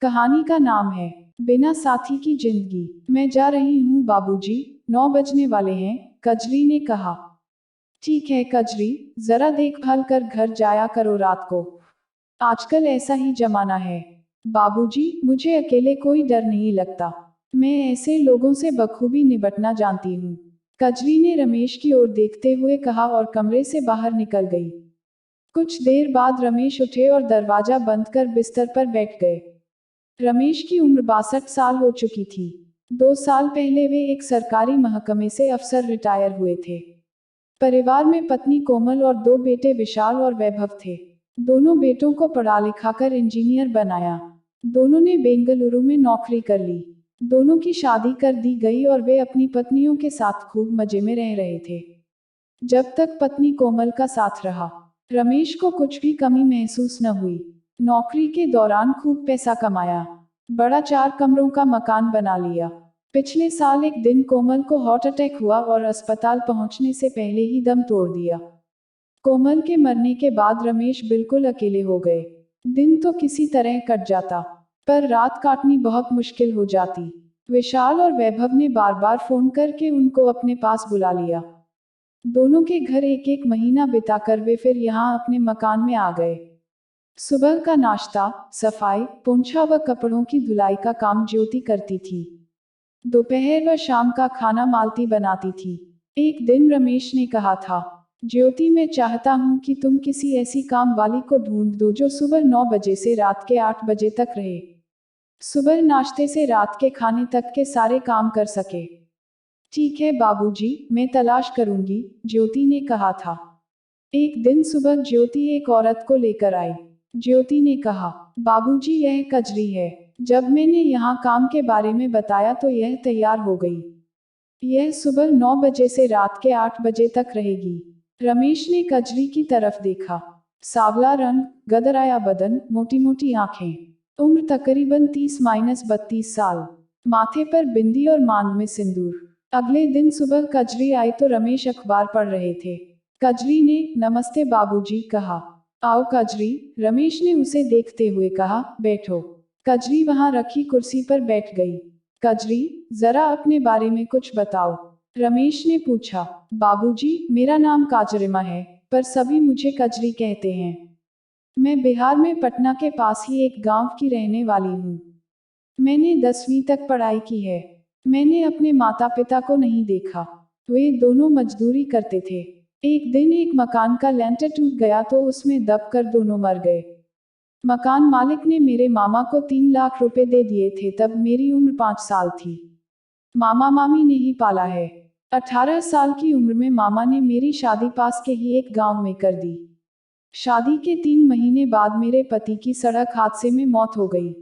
कहानी का नाम है बिना साथी की जिंदगी। मैं जा रही हूँ बाबूजी, 9 बजने वाले हैं, कजरी ने कहा। ठीक है कजरी, जरा देखभाल कर घर जाया करो रात को। आजकल ऐसा ही जमाना है। बाबूजी, मुझे अकेले कोई डर नहीं लगता। मैं ऐसे लोगों से बखूबी निपटना जानती हूँ। कजरी ने रमेश की ओर देखते हुए कहा और कमरे से बाहर निकल गई। कुछ देर बाद रमेश उठे और दरवाजा बंद कर बिस्तर पर बैठ गए। रमेश की उम्र 62 साल हो चुकी थी। 2 साल पहले वे एक सरकारी महकमे से अफसर रिटायर हुए थे। परिवार में पत्नी कोमल और 2 बेटे विशाल और वैभव थे। दोनों बेटों को पढ़ा लिखाकर इंजीनियर बनाया। दोनों ने बेंगलुरु में नौकरी कर ली। दोनों की शादी कर दी गई और वे अपनी पत्नियों के साथ खूब मजे में रह रहे थे, जब तक पत्नी कोमल का साथ रहा। रमेश को कुछ भी कमी महसूस न हुई। नौकरी के दौरान खूब पैसा कमाया, बड़ा 4 कमरों का मकान बना लिया। पिछले साल एक दिन कोमल को हार्ट अटैक हुआ और अस्पताल पहुंचने से पहले ही दम तोड़ दिया। कोमल के मरने के बाद रमेश बिल्कुल अकेले हो गए। दिन तो किसी तरह कट जाता, पर रात काटनी बहुत मुश्किल हो जाती। विशाल और वैभव ने बार बार फोन करके उनको अपने पास बुला लिया। दोनों के घर एक एक महीना बिताकर वे फिर यहाँ अपने मकान में आ गए। सुबह का नाश्ता, सफाई, पोंछा व कपड़ों की धुलाई का काम ज्योति करती थी। दोपहर व शाम का खाना मालती बनाती थी। एक दिन रमेश ने कहा था, ज्योति, मैं चाहता हूँ कि तुम किसी ऐसी काम वाली को ढूंढ दो जो सुबह 9 बजे से रात के 8 बजे तक रहे। सुबह नाश्ते से रात के खाने तक के सारे काम कर सके। ठीक है बाबूजी, मैं तलाश करूंगी, ज्योति ने कहा था। एक दिन सुबह ज्योति एक औरत को लेकर आई। ज्योति ने कहा, बाबूजी, यह कजरी है। जब मैंने यहाँ काम के बारे में बताया तो यह तैयार हो गई। यह सुबह 9 बजे से रात के 8 बजे तक रहेगी। रमेश ने कजरी की तरफ देखा। सांवला रंग, गदराया बदन, मोटी मोटी आंखें। उम्र तकरीबन 30-32 साल। माथे पर बिंदी और मांग में सिंदूर। अगले दिन सुबह कजरी आई तो रमेश अखबार पढ़ रहे थे। कजरी ने नमस्ते बाबूजी कहा। आओ कजरी, रमेश ने उसे देखते हुए कहा, बैठो। कजरी वहां रखी कुर्सी पर बैठ गई। कजरी, जरा अपने बारे में कुछ बताओ, रमेश ने पूछा। बाबूजी, मेरा नाम काजरिमा है, पर सभी मुझे कजरी कहते हैं। मैं बिहार में पटना के पास ही एक गांव की रहने वाली हूँ। मैंने 10वीं तक पढ़ाई की है। मैंने अपने माता पिता को नहीं देखा। वे दोनों मजदूरी करते थे। एक दिन एक मकान का लेंटर टूट गया तो उसमें दबकर दोनों मर गए। मकान मालिक ने मेरे मामा को 3 लाख रुपए दे दिए थे, तब मेरी उम्र 5 साल थी। मामा मामी ने ही पाला है। 18 साल की उम्र में मामा ने मेरी शादी पास के ही एक गांव में कर दी। शादी के 3 महीने बाद मेरे पति की सड़क हादसे में मौत हो गई।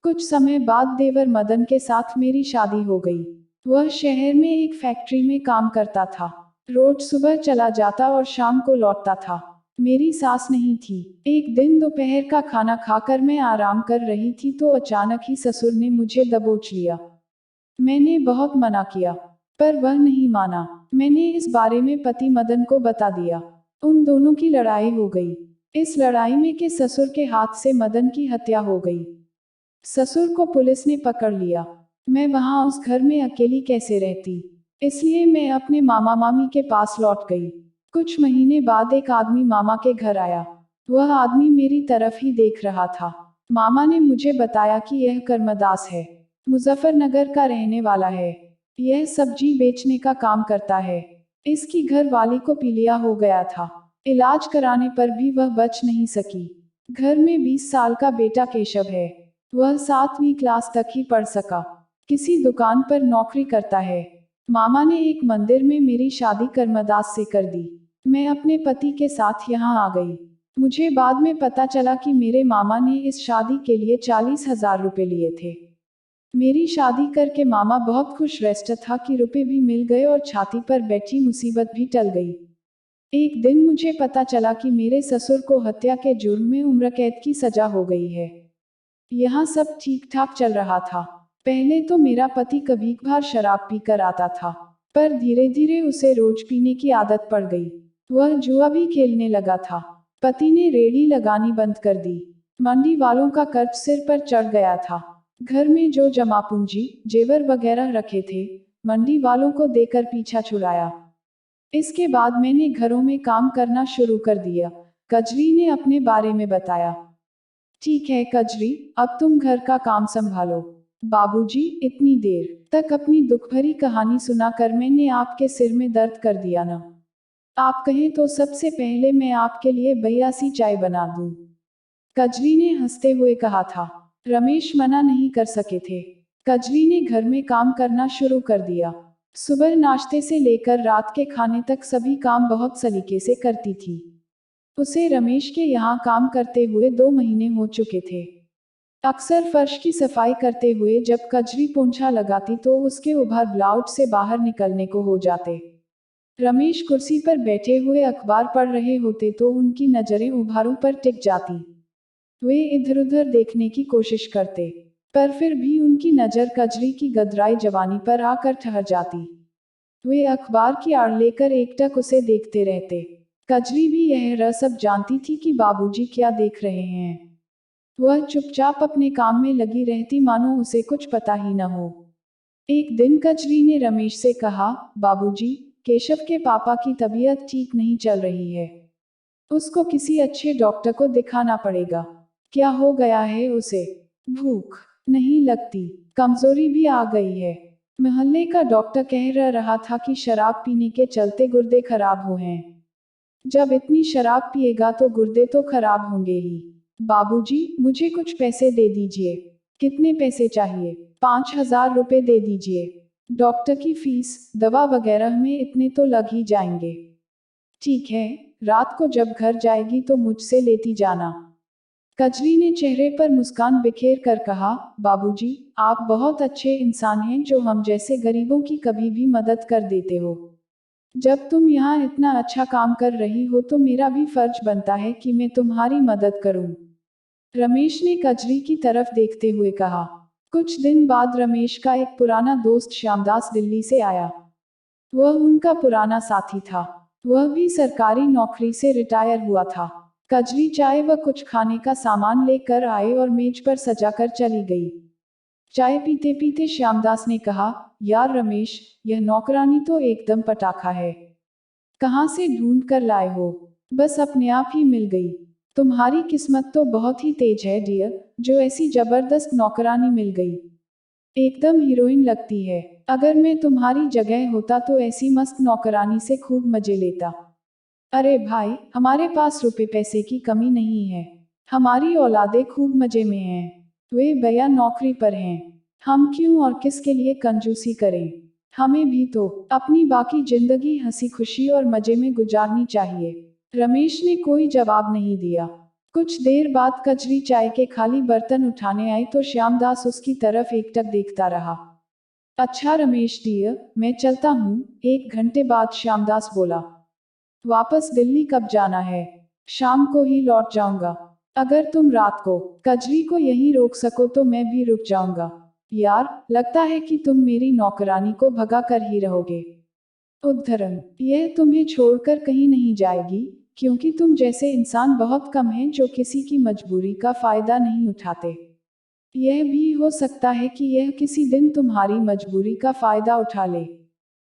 कुछ समय बाद देवर मदन के साथ मेरी शादी हो गई। वह शहर में एक फैक्ट्री में काम करता था। रोज सुबह चला जाता और शाम को लौटता था। मेरी सास नहीं थी। एक दिन दोपहर का खाना खाकर मैं आराम कर रही थी तो अचानक ही ससुर ने मुझे दबोच लिया। मैंने बहुत मना किया, पर वह नहीं माना। मैंने इस बारे में पति मदन को बता दिया। उन दोनों की लड़ाई हो गई। इस लड़ाई में के ससुर के हाथ से मदन की हत्या हो गई। ससुर को पुलिस ने पकड़ लिया। मैं वहां उस घर में अकेली कैसे रहती, इसलिए मैं अपने मामा मामी के पास लौट गई। कुछ महीने बाद एक आदमी मामा के घर आया। वह आदमी मेरी तरफ ही देख रहा था। मामा ने मुझे बताया कि यह कर्मदास है, मुजफ्फरनगर का रहने वाला है। यह सब्जी बेचने का काम करता है। इसकी घर वाली को पीलिया हो गया था। इलाज कराने पर भी वह बच नहीं सकी। घर में 20 साल का बेटा केशव है। वह 7वीं क्लास तक ही पढ़ सका। किसी दुकान पर नौकरी करता है। मामा ने एक मंदिर में मेरी शादी कर्मदास से कर दी। मैं अपने पति के साथ यहाँ आ गई। मुझे बाद में पता चला कि मेरे मामा ने इस शादी के लिए 40,000 रुपए लिए थे। मेरी शादी करके मामा बहुत खुश व्यस्त था कि रुपए भी मिल गए और छाती पर बैठी मुसीबत भी टल गई। एक दिन मुझे पता चला कि मेरे ससुर को हत्या के जुर्म में उम्र कैद की सजा हो गई है। यहाँ सब ठीक ठाक चल रहा था। पहले तो मेरा पति कभी कभार शराब पीकर आता था, पर धीरे धीरे उसे रोज पीने की आदत पड़ गई। वह जुआ भी खेलने लगा था। पति ने रेहड़ी लगानी बंद कर दी। मंडी वालों का कर्ज सिर पर चढ़ गया था। घर में जो जमा पूंजी, जेवर वगैरह रखे थे, मंडी वालों को देकर पीछा छुड़ाया। इसके बाद मैंने घरों में काम करना शुरू कर दिया, कजरी ने अपने बारे में बताया। ठीक है कजरी, अब तुम घर का काम संभालो। बाबूजी, इतनी देर तक अपनी दुख भरी कहानी सुनाकर मैंने आपके सिर में दर्द कर दिया ना। आप कहें तो सबसे पहले मैं आपके लिए बढ़िया सी चाय बना दूं। कजरी ने हंसते हुए कहा था। रमेश मना नहीं कर सके थे। कजरी ने घर में काम करना शुरू कर दिया। सुबह नाश्ते से लेकर रात के खाने तक सभी काम बहुत सलीके से करती थी। उसे रमेश के यहाँ काम करते हुए 2 महीने हो चुके थे। अक्सर फर्श की सफाई करते हुए जब कजरी पोंछा लगाती तो उसके उभार ब्लाउज से बाहर निकलने को हो जाते। रमेश कुर्सी पर बैठे हुए अखबार पढ़ रहे होते तो उनकी नजरें उभारों पर टिक जाती। वे इधर उधर देखने की कोशिश करते, पर फिर भी उनकी नजर कजरी की गदराई जवानी पर आकर ठहर जाती। वे अखबार की आड़ लेकर एकटक उसे देखते रहते। कजरी भी यह सब जानती थी कि बाबूजी क्या देख रहे हैं। वह चुपचाप अपने काम में लगी रहती मानो उसे कुछ पता ही न हो। एक दिन कजरी ने रमेश से कहा, बाबूजी, केशव के पापा की तबीयत ठीक नहीं चल रही है। उसको किसी अच्छे डॉक्टर को दिखाना पड़ेगा। क्या हो गया है उसे? भूख नहीं लगती, कमजोरी भी आ गई है। मोहल्ले का डॉक्टर कह रहा था कि शराब पीने के चलते गुर्दे खराब हुए हैं। जब इतनी शराब पिएगा तो गुर्दे तो खराब होंगे ही। बाबूजी, मुझे कुछ पैसे दे दीजिए। कितने पैसे चाहिए? 5,000 रुपए दे दीजिए। डॉक्टर की फीस, दवा वगैरह में इतने तो लग ही जाएंगे। ठीक है, रात को जब घर जाएगी तो मुझसे लेती जाना। कजरी ने चेहरे पर मुस्कान बिखेर कर कहा, बाबूजी, आप बहुत अच्छे इंसान हैं जो हम जैसे गरीबों की कभी भी मदद कर देते हो। जब तुम यहाँ इतना अच्छा काम कर रही हो तो मेरा भी फर्ज बनता है कि मैं तुम्हारी मदद करूं। रमेश ने कजरी की तरफ देखते हुए कहा। कुछ दिन बाद रमेश का एक पुराना दोस्त श्यामदास दिल्ली से आया। वह उनका पुराना साथी था। वह भी सरकारी नौकरी से रिटायर हुआ था। कजरी चाय व कुछ खाने का सामान लेकर आए और मेज पर सजाकर चली गई। चाय पीते पीते श्यामदास ने कहा, यार रमेश, यह नौकरानी तो एकदम पटाखा है। कहाँ से ढूंढ कर लाए हो? बस अपने आप ही मिल गई। तुम्हारी किस्मत तो बहुत ही तेज है डियर, जो ऐसी जबरदस्त नौकरानी मिल गई। एकदम हीरोइन लगती है। अगर मैं तुम्हारी जगह होता तो ऐसी मस्त नौकरानी से खूब मजे लेता। अरे भाई, हमारे पास रुपए पैसे की कमी नहीं है। हमारी औलादे खूब मजे में हैं। वे भैया नौकरी पर हैं। हम क्यों और किसके लिए कंजूसी करें? हमें भी तो अपनी बाकी जिंदगी हंसी खुशी और मजे में गुजारनी चाहिए। रमेश ने कोई जवाब नहीं दिया। कुछ देर बाद कजरी चाय के खाली बर्तन उठाने आई तो श्यामदास उसकी तरफ एकटक देखता रहा। अच्छा रमेश डियर, मैं चलता हूँ। 1 घंटे बाद श्यामदास बोला। वापस दिल्ली कब जाना है? शाम को ही लौट जाऊंगा। अगर तुम रात को कजरी को यहीं रोक सको तो मैं भी रुक जाऊंगा। यार, लगता है कि तुम मेरी नौकरानी को भगा कर ही रहोगे। उद्धरण, यह तुम्हें छोड़कर कहीं नहीं जाएगी, क्योंकि तुम जैसे इंसान बहुत कम हैं जो किसी की मजबूरी का फायदा नहीं उठाते। यह भी हो सकता है कि यह किसी दिन तुम्हारी मजबूरी का फायदा उठा ले।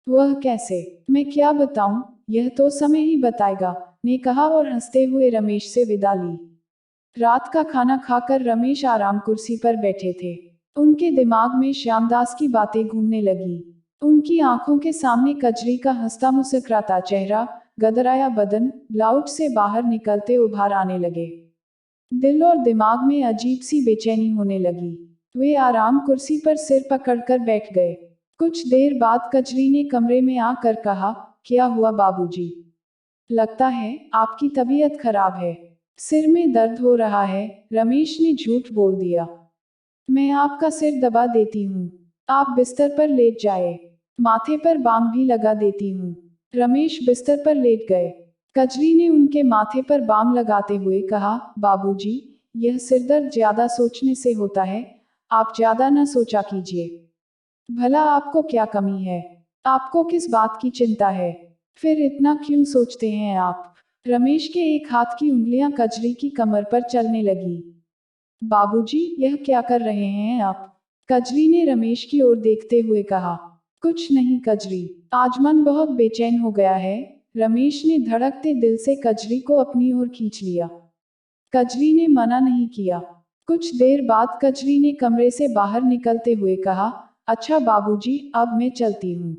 वह कैसे? मैं क्या बताऊं, यह तो समय ही बताएगा, ने कहा और हंसते हुए रमेश से विदा ली। रात का खाना खाकर रमेश आराम कुर्सी पर बैठे थे। उनके दिमाग में श्यामदास की बातें घूमने लगी। उनकी आंखों के सामने कजरी का हंसता मुस्कुराता चेहरा, गदराया बदन, ब्लाउज से बाहर निकलते उभार आने लगे। दिल और दिमाग में अजीब सी बेचैनी होने लगी। वे आराम कुर्सी पर सिर पकड़कर बैठ गए। कुछ देर बाद कजरी ने कमरे में आकर कहा, क्या हुआ बाबूजी? लगता है आपकी तबीयत खराब है। सिर में दर्द हो रहा है, रमेश ने झूठ बोल दिया। मैं आपका सिर दबा देती हूँ। आप बिस्तर पर लेट जाए। माथे पर बाम भी लगा देती हूँ। रमेश बिस्तर पर लेट गए। कजरी ने उनके माथे पर बाम लगाते हुए कहा, बाबूजी, यह सिरदर्द ज्यादा सोचने से होता है। आप ज्यादा न सोचा कीजिए। भला आपको क्या कमी है? आपको किस बात की चिंता है? फिर इतना क्यों सोचते हैं आप? रमेश के एक हाथ की उंगलियां कजरी की कमर पर चलने लगी। बाबूजी, यह क्या कर रहे हैं आप? कजरी ने रमेश की ओर देखते हुए कहा। कुछ नहीं कजरी, आज मन बहुत बेचैन हो गया है। रमेश ने धड़कते दिल से कजरी को अपनी ओर खींच लिया। कजरी ने मना नहीं किया। कुछ देर बाद कजरी ने कमरे से बाहर निकलते हुए कहा, अच्छा बाबूजी, अब मैं चलती हूँ।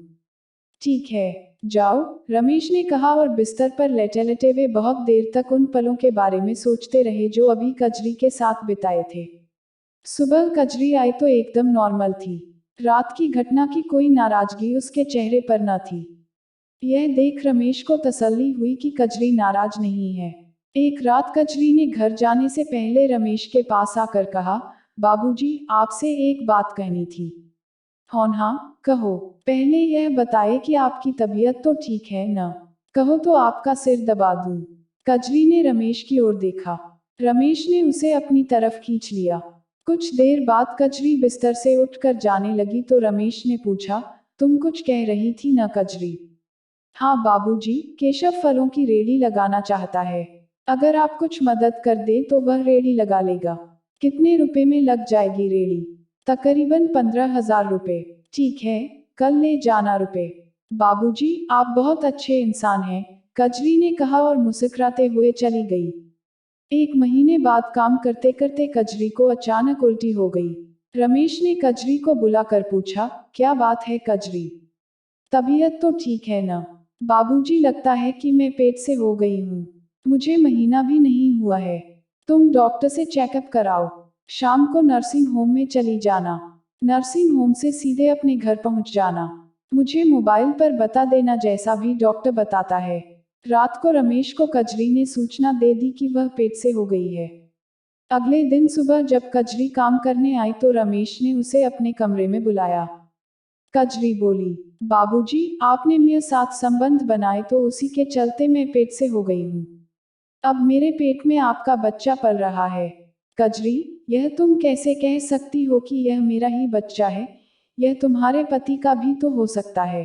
ठीक है, जाओ, रमेश ने कहा और बिस्तर पर लेटे लेटे वे बहुत देर तक उन पलों के बारे में सोचते रहे जो अभी कजरी के साथ बिताए थे। सुबह कजरी आई तो एकदम नॉर्मल थी। रात की घटना की कोई नाराजगी उसके चेहरे पर न थी। यह देख रमेश को तसल्ली हुई कि कजरी नाराज नहीं है। एक रात कजरी ने घर जाने से पहले रमेश के पास आकर कहा, बाबूजी, आपसे एक बात कहनी थी। हाँ, कहो। पहले यह बताए कि आपकी तबीयत तो ठीक है न? कहो तो आपका सिर दबा दूं। कजरी ने रमेश की ओर देखा। रमेश ने उसे अपनी तरफ खींच लिया। कुछ देर बाद कजरी बिस्तर से उठकर जाने लगी तो रमेश ने पूछा, तुम कुछ कह रही थी न कजरी? हाँ बाबूजी, केशव फलों की रेडी लगाना चाहता है। अगर आप कुछ मदद कर दे तो वह रेडी लगा लेगा। कितने रुपए में लग जाएगी रेडी? तकरीबन 15,000 रुपए। ठीक है, कल ले जाना रुपए। बाबूजी, आप बहुत अच्छे इंसान हैं, कजरी ने कहा और मुस्कुराते हुए चली गई। एक महीने बाद काम करते करते कजरी को अचानक उल्टी हो गई। रमेश ने कजरी को बुलाकर पूछा, क्या बात है कजरी? तबीयत तो ठीक है ना? बाबूजी, लगता है कि मैं पेट से हो गई हूँ। मुझे महीना भी नहीं हुआ है। तुम डॉक्टर से चेकअप कराओ। शाम को नर्सिंग होम में चली जाना। नर्सिंग होम से सीधे अपने घर पहुंच जाना। मुझे मोबाइल पर बता देना जैसा भी डॉक्टर बताता है। रात को रमेश को कजरी ने सूचना दे दी कि वह पेट से हो गई है। अगले दिन सुबह जब कजरी काम करने आई तो रमेश ने उसे अपने कमरे में बुलाया। कजरी बोली, बाबूजी, आपने मेरे साथ संबंध बनाए तो उसी के चलते मैं पेट से हो गई हूँ। अब मेरे पेट में आपका बच्चा पल रहा है। कजरी, यह तुम कैसे कह सकती हो कि यह मेरा ही बच्चा है? यह तुम्हारे पति का भी तो हो सकता है।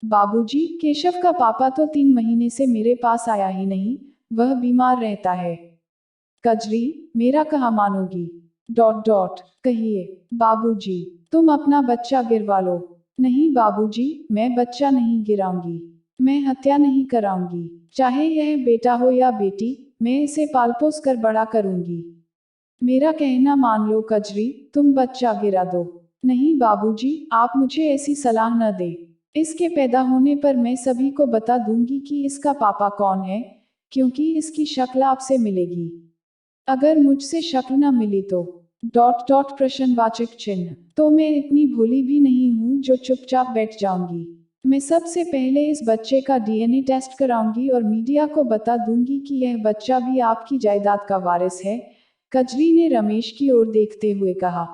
बाबूजी, केशव का पापा तो 3 महीने से मेरे पास आया ही नहीं, वह बीमार रहता है। कजरी, मेरा कहाँ मानोगी? डॉट डॉट कहिए। बाबूजी, तुम अपना बच्चा गिरवा लो। नहीं बाबूजी, मैं बच्चा नहीं गिराऊंगी। मैं हत्या नहीं कराऊंगी। चाहे यह बेटा हो या बेटी, मैं इसे पाल पोस कर बड़ा करूंगी। मेरा कहना मान लो कजरी, तुम बच्चा गिरा दो। नहीं बाबूजी, आप मुझे ऐसी सलाह न दे। इसके पैदा होने पर मैं सभी को बता दूंगी कि इसका पापा कौन है, क्योंकि इसकी शक्ल आपसे मिलेगी। अगर मुझसे शक्ल न मिली तो डॉट डॉट प्रश्नवाचक चिन्ह, तो मैं इतनी भोली भी नहीं हूँ जो चुपचाप बैठ जाऊंगी। मैं सबसे पहले इस बच्चे का डीएनए टेस्ट कराऊंगी और मीडिया को बता दूंगी कि यह बच्चा भी आपकी जायदाद का वारिस है। कजरी ने रमेश की ओर देखते हुए कहा।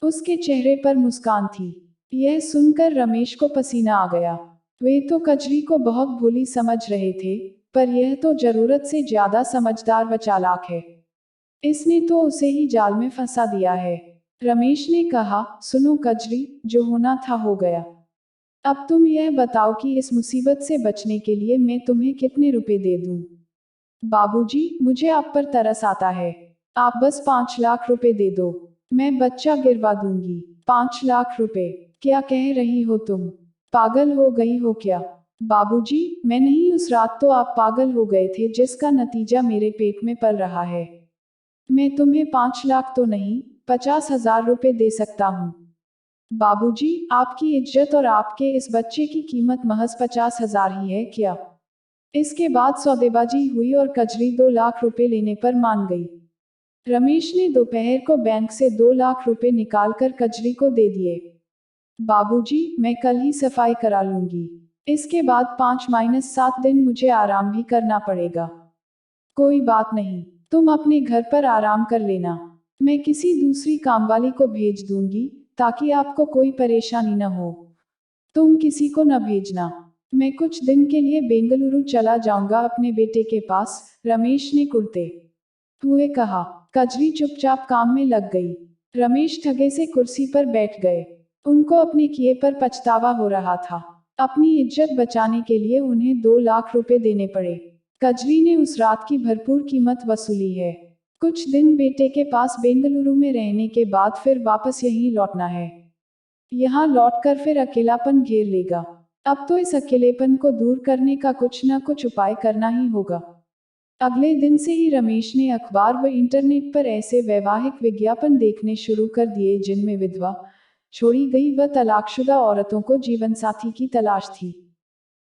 उसके चेहरे पर मुस्कान थी। यह सुनकर रमेश को पसीना आ गया। वे तो कजरी को बहुत भोली समझ रहे थे, पर यह तो जरूरत से ज्यादा समझदार व चालाक है। इसने तो उसे ही जाल में फंसा दिया है। रमेश ने कहा, सुनो कजरी, जो होना था हो गया। अब तुम यह बताओ कि इस मुसीबत से बचने के लिए मैं तुम्हें कितने रुपए दे दूं? बाबूजी, मुझे आप पर तरस आता है। आप बस 5 लाख रुपए दे दो। मैं बच्चा गिरवा दूंगी। 5 लाख रुपए? क्या कह रही हो तुम? पागल हो गई हो क्या? बाबूजी, मैं नहीं, उस रात तो आप पागल हो गए थे जिसका नतीजा मेरे पेट में पल रहा है। मैं तुम्हें 5 लाख तो नहीं, 50,000 रुपए दे सकता हूँ। बाबूजी, आपकी इज्जत और आपके इस बच्चे की कीमत महज 50,000 ही है क्या? इसके बाद सौदेबाजी हुई और कजरी 2 लाख रुपए लेने पर मान गई। रमेश ने दोपहर को बैंक से 2 लाख रुपए निकालकर कजरी को दे दिए। बाबूजी, मैं कल ही सफाई करा लूंगी। इसके बाद 5-7 दिन मुझे आराम भी करना पड़ेगा। कोई बात नहीं, तुम अपने घर पर आराम कर लेना। मैं किसी दूसरी कामवाली को भेज दूंगी, ताकि आपको कोई परेशानी न हो। तुम किसी को न भेजना। मैं कुछ दिन के लिए बेंगलुरु चला जाऊंगा अपने बेटे के पास, रमेश ने कुर्ते हुए कहा। कजरी चुपचाप काम में लग गई। रमेश ठगे से कुर्सी पर बैठ गए। उनको अपने किए पर पछतावा हो रहा था। अपनी इज्जत बचाने के लिए उन्हें 2 लाख रुपए देने पड़े। कजरी ने उस रात की भरपूर कीमत वसूली है। कुछ दिन बेटे के पास बेंगलुरु में रहने के बाद फिर वापस यहीं लौटना है। यहाँ लौटकर फिर अकेलापन घेर लेगा। अब तो इस अकेलेपन को दूर करने का कुछ न कुछ उपाय करना ही होगा। अगले दिन से ही रमेश ने अखबार व इंटरनेट पर ऐसे वैवाहिक विज्ञापन देखने शुरू कर दिए जिनमें विधवा, छोड़ी गई व तलाकशुदा औरतों को जीवनसाथी की तलाश थी।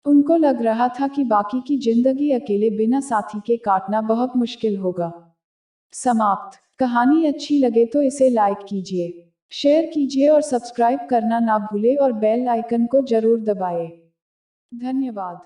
उनको लग रहा था कि बाकी की जिंदगी अकेले बिना साथी के काटना बहुत मुश्किल होगा। समाप्त। कहानी अच्छी लगे तो इसे लाइक कीजिए, शेयर कीजिए और सब्सक्राइब करना ना भूले और बेल आइकन को जरूर दबाएं। धन्यवाद।